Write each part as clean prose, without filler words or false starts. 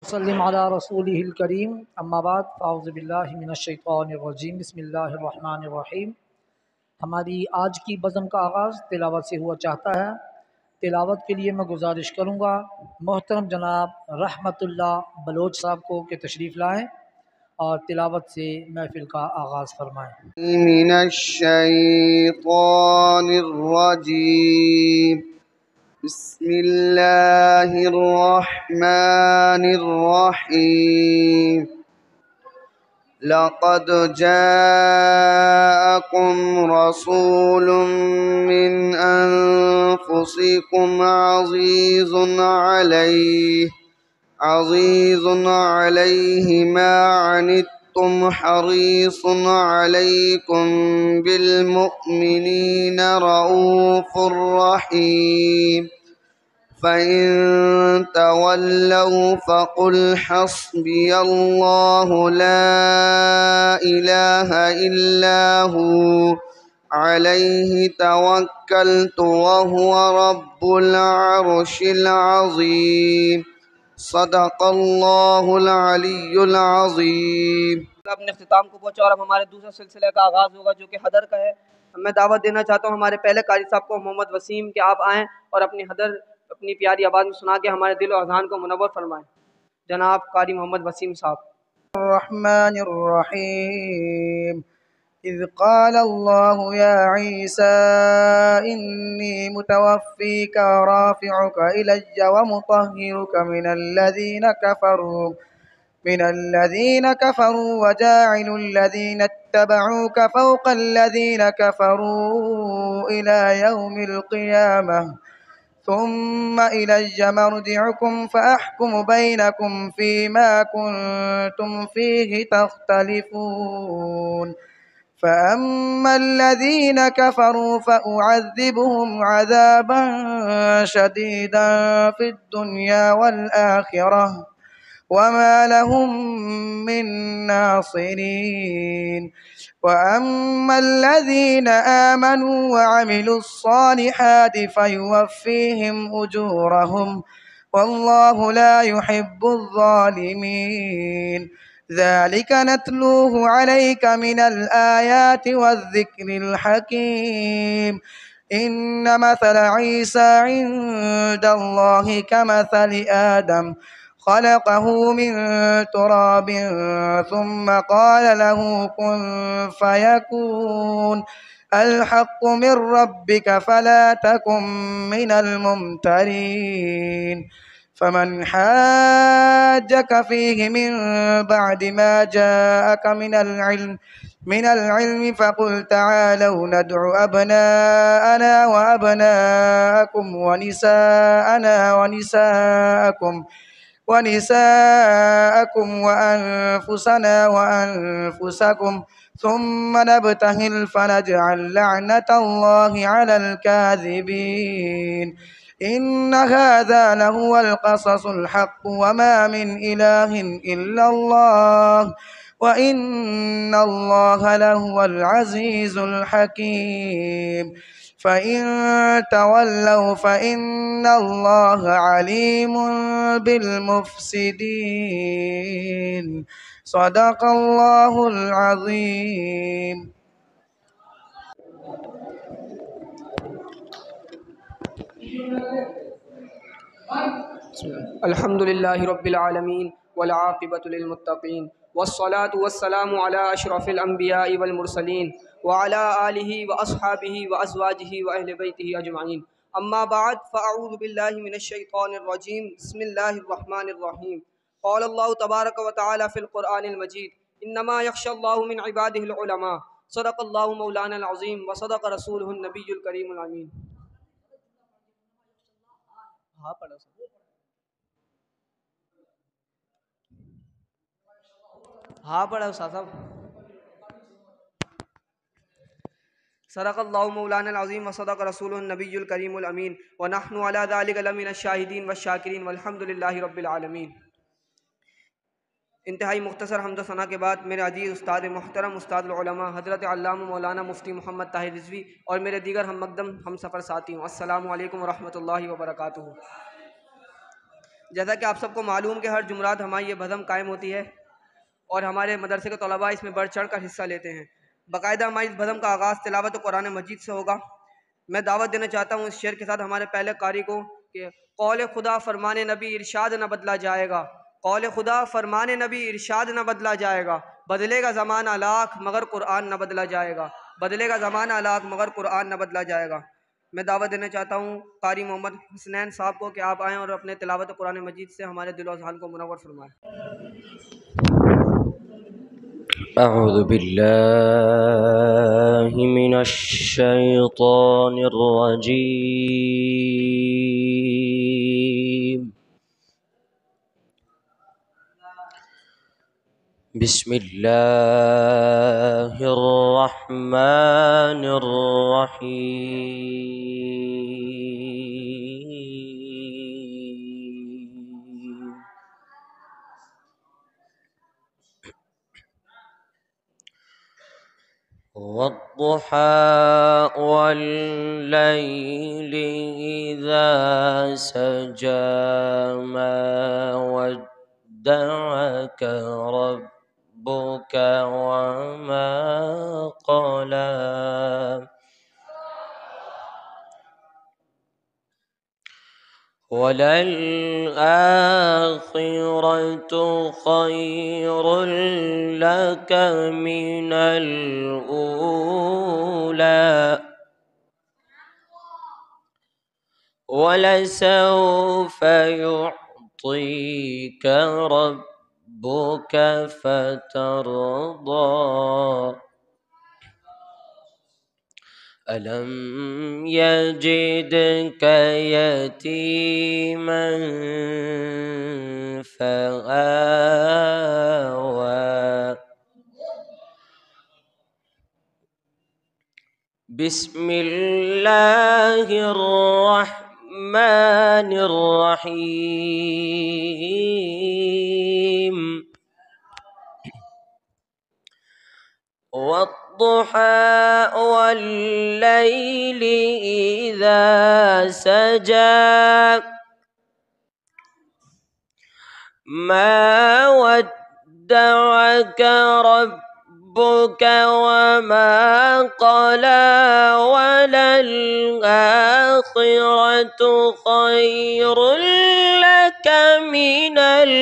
वसल्लिम अला रसूलिहिल करीम अम्मा बाद फ़ाऊज़ु बिल्लाहि मिनश्शैतानिर रजीम बिस्मिल्लाहिर रहमानिर रहीम। हमारी आज की बज़म का आगाज़ तिलावत से हुआ चाहता है। तिलावत के लिए मैं गुजारिश करूँगा मोहतरम जनाब रहमतुल्लाह बलोच साहब को कि तशरीफ़ लाएँ और तिलावत से महफ़िल का आगाज़ फरमाएँ। मिनश्शैतानिर रजीम बिस्मिल्लाहिर रहमानिर रहीम। लक़द जाअकुम रसूलुम मिन अनफुसिकुम अज़ीज़ुन अलैहि मा अनित्तुम हरीसुन अलैकुम बिलमुअ्मिनीना रऊफ़ुर रहीम। फ़इन तवल्लव फ़क़ुल हस्बियल्लाहु ला इलाहा इल्ला हु अलैहि तवक्कलतु वहुवा रब्बुल अर्शिल अज़ीम। सदक़ल्लाहुल अलियुल अज़ीम। अपने अख्तिताम को पहुँचा और अब हमारे दूसरे सिलसिले का आगाज़ होगा जो कि हदर का है। मैं दावत देना चाहता हूँ हमारे पहले कारी साहब को, मोहम्मद वसीम, कि आप आएँ और अपनी हदर अपनी प्यारी आवाज़ में सुना के हमारे दिल और अज़ान को मुनव्वर फरमाएँ। जनाब कारी मोहम्मद वसीम साहब। अर्रहमानिर रहीम। इज़ क़ाल अल्लाहु या ईसा इन्नी मुतवफ़्फ़ीका व राफ़िउका इलय्या व मुतह्हिरुका मिनल्लज़ीना कफ़रू व जाइलुल्लज़ीना इत्तबऊका फ़ौक़ल्लज़ीना कफ़रू इला यौमिल क़ियामह सुम्मा इलय्या मर्जिउकुम फ़अहकुम बैनकुम फ़ीमा कुन्तुम फ़ीहि तख़्तलिफ़ून। फ़अम्मल्लज़ीन कफ़रू फ़अुअज़्ज़िबुहुम अज़ाबन शदीदन फ़िद्दुन्या वल-आख़िरह वमा लहुम मिन नासिरीन। वअम्मल्लज़ीन आमनू वअमिलुस्सालिहाति फ़युवफ़्फ़ीहिम उजूरहुम वल्लाहु ला युहिब्बुज़्ज़ालिमीन। ज़ालिक नत्लूहु अलैका मिनल आयाति वज़्ज़िक्रिल हकीम। इन्न मसल ईसा इंदल्लाहि कमसलि आदम खलक़हु मिन तुराबिन सुम्मा क़ाल लहू कुन फ़यकून। अल-हक़्क़ु मिन रब्बिका फ़ला तकुन मिनल मुमतरीन। फ़मन हाज्जक फ़ीहि मिन बअदि मा जाअक मिनल इल्मि फ़क़ुल तआलौ नदउ अब्नाअना व अब्नाअकुम व निसाअना व निसाअकुम व अनफुसना व अनफुसकुम सुम्मा नब्तहिल फ़नजअल लअनतल्लाहि अलल काज़िबीन। इन्न हाज़ा लहुवल क़ससुल हक़्क़ु वमा मिन इलाहिन इल्लल्लाह व इन्नल्लाहा लहुवल अज़ीज़ुल हकीम। फ़इन तवल्लव फ़इन्नल्लाहा अलीमुन बिलमुफ़्सिदीन। सदक़ल्लाहुल अज़ीम। अल्हम्दुलिल्लाहि रब्बिल आलमीन वल आक़िबतु लिल मुत्तक़ीन वस्सलातु वस्सलामु अला अशरफिल अंबियाइ वल मुरसलीन व अला आलिहि व अस्हाबिहि व अज़वाजिहि व अहलि बैतिहि अजमईन। अम्मा बाद फ़अऊज़ु बिल्लाहि मिनश शैतानिर रजीम। बिस्मिल्लाहिर रहमानिर रहीम। क़ाल अल्लाहु तबारक व तआला फ़िल क़ुरआनिल मजीद इन्नमा यख़्शल्लाहु मिन इबादिहिल उलमा। सदक़ल्लाहु मौलानल अज़ीम व सदक़ रसूलुहुन नबियुल करीमुल अमीन। हाँ पढ़ो सर। हाँ पढ़ो साहब। सदक़ल्लाहु मौलानल अज़ीम व सदक़ रसूलुहुन नबियुल करीमुल अमीन व नहनु अला ज़ालिका लमिनश शाहिदीन वश्शाकिरीन वल्हम्दुलिल्लाहि रब्बिल आलमीन। इंतहाई मुख्तसर हम्द सना के बाद मेरे अजीज़ उस्ताद मोहतरम उस्ताद उलमा हज़रत अल्लामा मौलाना मुफ्ती मोहम्मद ताहिर रिज़वी और मेरे दीगर हम मकदम हम सफ़र साथियों, अस्सलामु अलैकुम व रहमतुल्लाहि व बरकातुहू। जैसा कि आप सबको मालूम कि हर जुमरात हमारी ये बज़म कायम होती है और हमारे मदरसे के तलबा इसमें बढ़ चढ़ कर हिस्सा लेते हैं। बाकायदा हमारी इस बज़म का आगाज़ तिलावत कुरान मजीद से होगा। मैं दावत देना चाहता हूँ इस शेर के साथ हमारे पहले कारी को कि कौल खुदा फरमान नबी इरशाद न बदला जाएगा। कौल खुदा फरमान नबी इरशाद न बदला जाएगा। बदलेगा ज़माना लाख मगर कुरान न बदला जाएगा। बदलेगा ज़माना लाख मगर कुरान न बदला जाएगा। मैं दावत देना चाहता हूँ कारी मोहम्मद हसनैन साहब को कि आप आएँ और अपने तिलावत कुरान मजीद से हमारे दिल और ज़हन को मुनव्वर फरमाएँ। अऊज़ु बिल्लाहि मिनश शैतानिर रजीम। बिस्मिल्लाहिर रहमानिर रहीम। वद्दुहा वल्लैलि इज़ा सजा मा वद्दअक रब्बुका वमा क़ला वललआखिरतु खैरुल लक मिनल ऊला वलसौफ युअतीक रब्बुक फतरदा अलम यजिदक यतीमन फआवा बिस्मिल्लाहिर रहमानिर रहीम। वद्दुहा वल्लैलि इज़ा सजा मा वद्दअक रब्बुक वमा क़ला वललआखिरतु खैरुल लक मिनल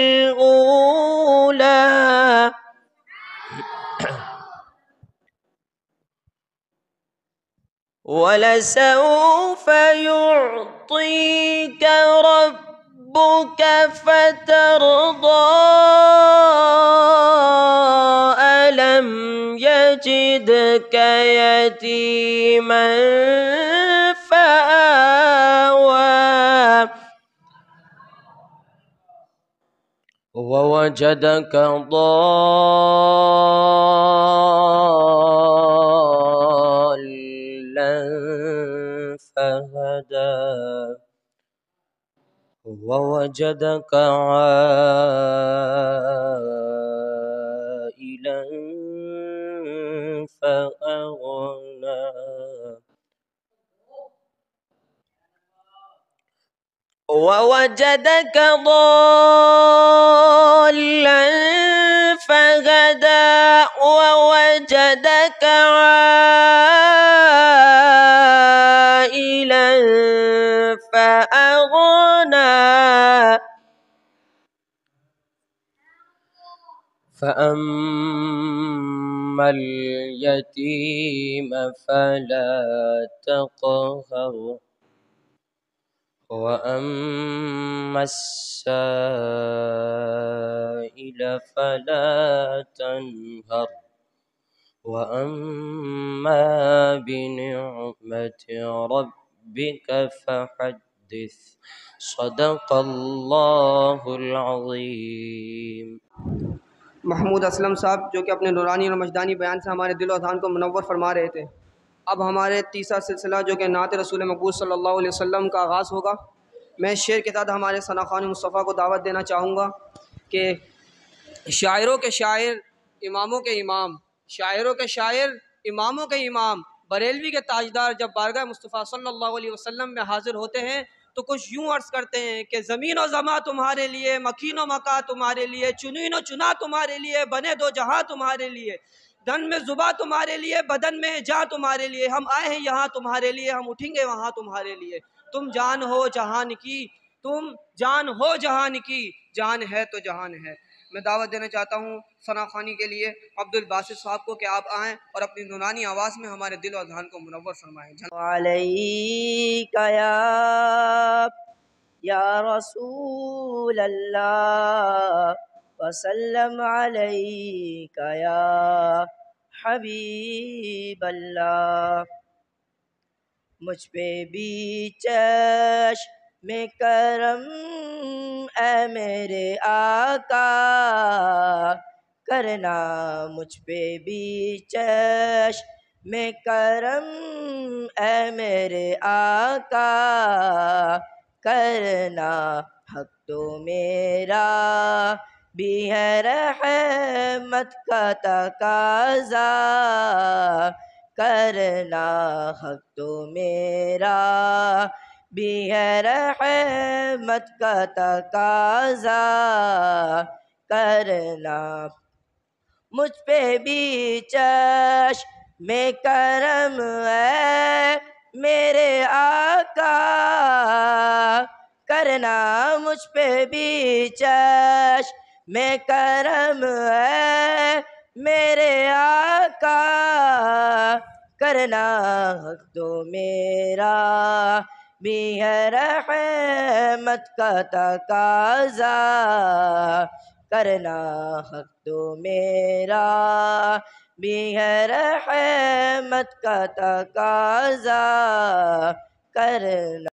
ऊला वलसौफ युअतीक रब्बुक फतरदा अलम यजिदक यतीमन फआवा ववजदक ضالًا فهدى ووجدك عائلا فأغنى ووجدك ضالا فهدى ووجدك عائلا فأغنى فأما اليتيم فلا تقهر وأما السائل فلا تنهر وأما بنعمة ربك فحدث صدق الله العظيم। महमूद असलम साहब जो कि अपने नूरानी और मजदानी बयान से हमारे दिल और ज़हन को मुनव्वर फरमा रहे थे। अब हमारे तीसरा सिलसिला जो कि नात रसूल मक़बूल सल्लल्लाहु अलैहि वसल्लम का आगाज़ होगा। मैं शेर के साथ हमारे सना खान मुस्तफ़ा को दावत देना चाहूँगा कि शायरों के शायर इमामों के इमाम, शायरों के शायर इमामों के इमाम, बरेलवी के ताजदार जब बारगाह मुस्तफ़ा सल्लल्लाहु अलैहि वसल्लम में हाज़िर होते हैं تو کچھ یوں عرض کرتے ہیں کہ زمین و زماں تمہارے لیے، مکین و مکا تمہارے لیے، چنین و چنا تمہارے لیے، بنے دو جہاں تمہارے لیے، دن میں زباں تمہارے لیے، بدن میں جاں تمہارے لیے، ہم آئے ہیں یہاں تمہارے لیے، ہم اٹھیں گے وہاں تمہارے لیے، تم جان ہو جہان کی، تم جان ہو جہان کی، جان ہے تو جہان ہے۔ میں دعوت دینا چاہتا ہوں ثنا خوانی کے لیے عبد الباسط صاحب کو کہ آپ آئیں اور اپنی نورانی آواز میں ہمارے دل و ذہن کو منور فرمائیں۔ علیک یا رسول اللہ وسلم علیک یا حبیب اللہ، مجھ پہ بھی چشم کرم اے میرے آقا کرنا، مجھ پہ بھی چشم کرم اے میرے آقا کرنا، حق تو میرا بھی ہے رحمت کا تقاضا کرنا، حق تو میرا بھی ہے رحمت کا تقاضا کرنا، مجھ پہ بھی چشم کرم ہے میرے آقا کرنا، مجھ پہ بھی چشم کرم ہے میرے آقا کرنا، حق تو میرا بھی ہے رحمت کا تقاضا کرنا، حق تو میرا بھی ہے رحمت کا تقاضا کرنا۔